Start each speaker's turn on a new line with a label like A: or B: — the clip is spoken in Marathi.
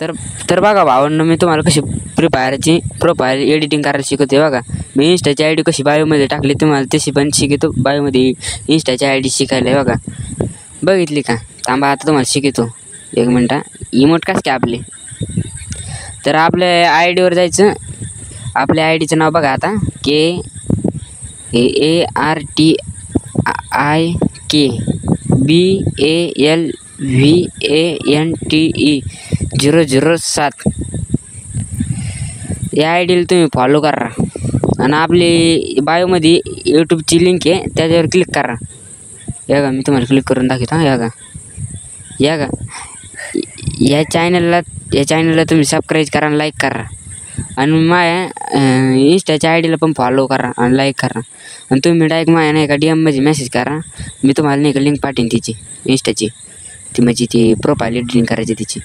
A: तर तर बघा भावांनो, मी तुम्हाला कशी फ्री फायरची प्रोफाईल एडिटिंग करायला शिकवते बघा. मी इंस्टाची आय डी कशी बायोमध्ये टाकली तुम्हाला तशी पण शिकवतो. बायोमध्ये इंस्टाची आय डी शिकायला आहे बघा. बघितली का? थांबा आता तुम्हाला शिकवतो. एक मिनटं. इमोट कसं काय आपले. तर आपल्या आय डीवर जायचं. आपल्या आय डीचं नाव बघा आता KARTIKBALVANTE007 या आय डीला तुम्ही फॉलो करा. आणि आपली बायोमध्ये यूट्यूबची लिंक आहे त्याच्यावर क्लिक करा. या का मी तुम्हाला क्लिक करून दाखवतो. हां या का या चॅनलला तुम्ही सबस्क्राईब करा आणि लाईक करा. आणि माझ्या इंस्टाच्या आय डीला पण फॉलो करा आणि लाईक करा. आणि तुम्ही डायरेक्ट माझ्या नाही का DM मेसेज करा. मी तुम्हाला नाही का लिंक पाठवेन तिची इंस्टाची, ती म्हणजे ती प्रोफाईल एडिटिंग करायची तिची.